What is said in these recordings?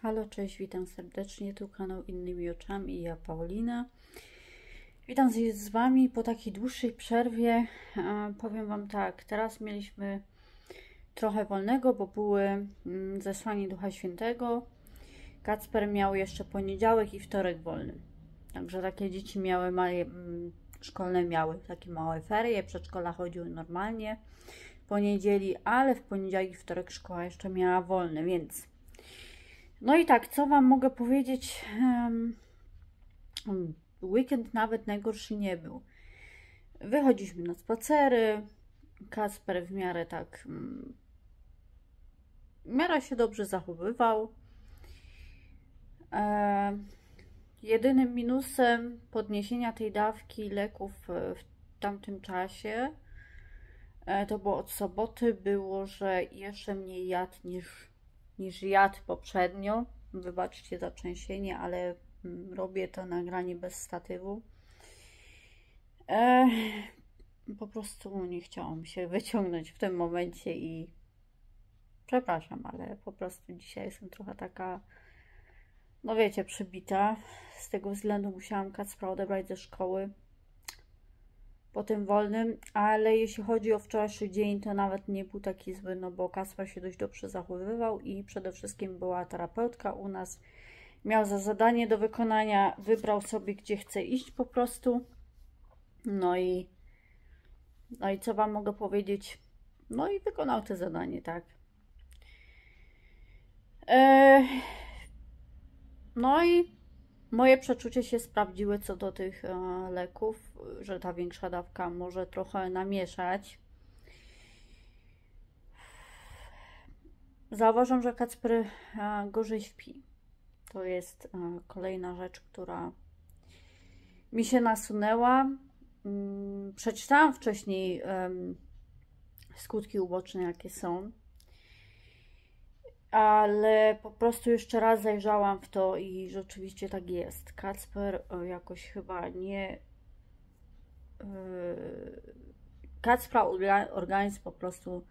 Halo, cześć, witam serdecznie, tu kanał Innymi Oczami i ja, Paulina. Witam z Wami po takiej dłuższej przerwie. Powiem Wam tak, teraz mieliśmy trochę wolnego, bo były zesłanie Ducha Świętego. Kacper miał jeszcze poniedziałek i wtorek wolny. Także takie dzieci miały szkolne miały takie małe ferie, przedszkola chodziły normalnie po niedzieli, ale w poniedziałek i wtorek szkoła jeszcze miała wolny, więc... No i tak, co Wam mogę powiedzieć? Weekend nawet najgorszy nie był. Wychodziliśmy na spacery. Kacper w miarę tak w miarę się dobrze zachowywał. Jedynym minusem podniesienia tej dawki leków w tamtym czasie to było od soboty, było, że jeszcze mniej jadł niż jadł poprzednio. Wybaczcie za trzęsienie, ale robię to nagranie bez statywu. Po prostu nie chciałam się wyciągnąć w tym momencie i przepraszam, ale po prostu dzisiaj jestem trochę taka, no wiecie, przybita. Z tego względu musiałam Kacpra odebrać ze szkoły po tym wolnym, ale jeśli chodzi o wczorajszy dzień, to nawet nie był taki zły, no bo Kacper się dość dobrze zachowywał i przede wszystkim była terapeutka u nas. Miał za zadanie do wykonania, wybrał sobie, gdzie chce iść po prostu. No i co Wam mogę powiedzieć? No i wykonał to zadanie, tak. No i moje przeczucie się sprawdziły co do tych leków, że ta większa dawka może trochę namieszać. Zauważam, że Kacper gorzej śpi. To jest kolejna rzecz, która mi się nasunęła. Przeczytałam wcześniej skutki uboczne, jakie są, ale po prostu jeszcze raz zajrzałam w to i rzeczywiście tak jest. Kacper jakoś chyba nie... Kacpra organizm po prostu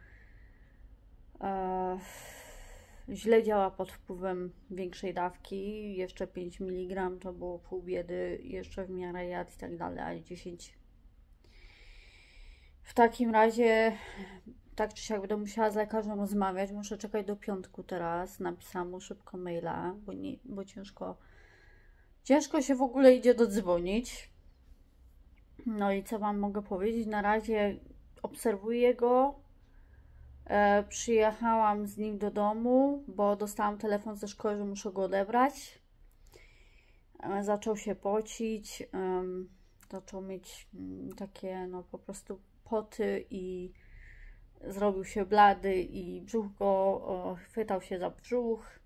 źle działa pod wpływem większej dawki. Jeszcze 5 mg to było pół biedy, jeszcze w miarę jadł i tak dalej, ale 10. W takim razie tak czy siak będę musiała z lekarzem rozmawiać. Muszę czekać do piątku teraz. Napisałam mu szybko maila, bo ciężko się w ogóle idzie dodzwonić. No i co Wam mogę powiedzieć? Na razie obserwuję go. Przyjechałam z nim do domu, bo dostałam telefon ze szkoły, że muszę go odebrać. Zaczął się pocić. Zaczął mieć takie, no po prostu poty i zrobił się blady i brzuch go chwytał się za brzuch.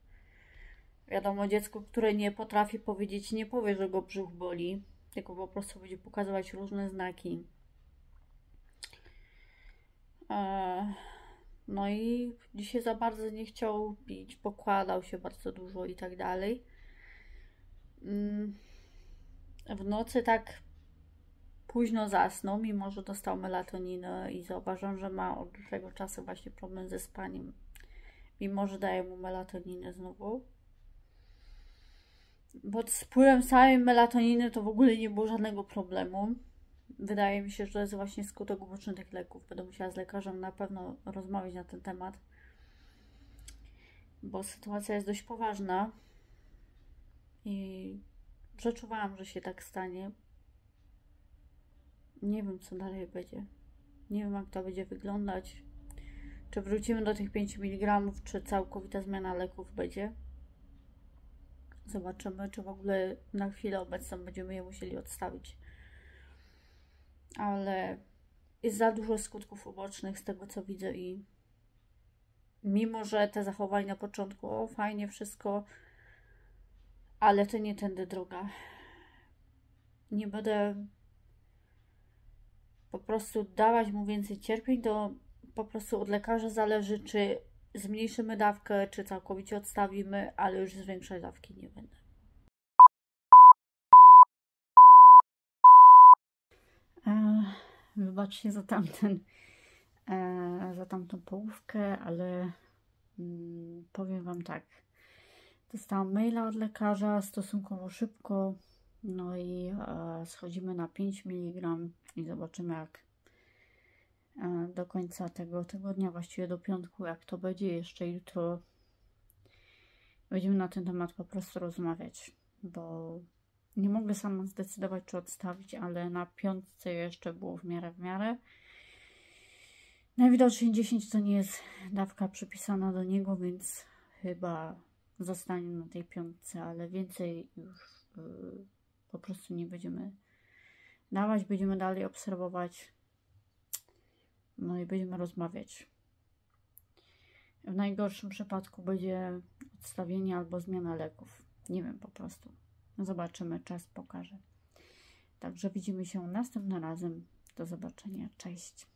Wiadomo, dziecko, które nie potrafi powiedzieć, nie powie, że go brzuch boli, tylko po prostu będzie pokazywać różne znaki. No i dzisiaj za bardzo nie chciał pić, pokładał się bardzo dużo i tak dalej. W nocy tak późno zasnął, mimo że dostał melatoninę i zauważam, że ma od dłuższego czasu właśnie problem ze spaniem, mimo że daję mu melatoninę znowu. Bo z wpływem samej melatoniny to w ogóle nie było żadnego problemu. Wydaje mi się, że to jest właśnie skutek uboczny tych leków. Będę musiała z lekarzem na pewno rozmawiać na ten temat, bo sytuacja jest dość poważna i przeczuwałam, że się tak stanie. Nie wiem, co dalej będzie. Nie wiem, jak to będzie wyglądać. Czy wrócimy do tych 5 mg, czy całkowita zmiana leków będzie. Zobaczymy, czy w ogóle na chwilę obecną będziemy je musieli odstawić. Ale jest za dużo skutków ubocznych z tego, co widzę i mimo, że te zachowania na początku, fajnie wszystko, ale to nie tędy droga. Nie będę po prostu dawać mu więcej cierpień, to po prostu od lekarza zależy, czy zmniejszymy dawkę, czy całkowicie odstawimy, ale już zwiększać dawki nie będę. Wybaczcie za tamtą połówkę, ale powiem Wam tak. Dostałam maila od lekarza stosunkowo szybko. No i schodzimy na 5 mg i zobaczymy, jak do końca tego tygodnia, właściwie do piątku, jak to będzie. Jeszcze jutro będziemy na ten temat po prostu rozmawiać, bo nie mogę sama zdecydować, czy odstawić, ale na piątce jeszcze było w miarę. Najwidoczniej 10 to nie jest dawka przypisana do niego, więc chyba zostanie na tej piątce, ale więcej już po prostu nie będziemy dawać, będziemy dalej obserwować, no i będziemy rozmawiać. W najgorszym przypadku będzie odstawienie albo zmiana leków. Nie wiem, po prostu. Zobaczymy, czas pokaże. Także widzimy się następnym razem. Do zobaczenia. Cześć.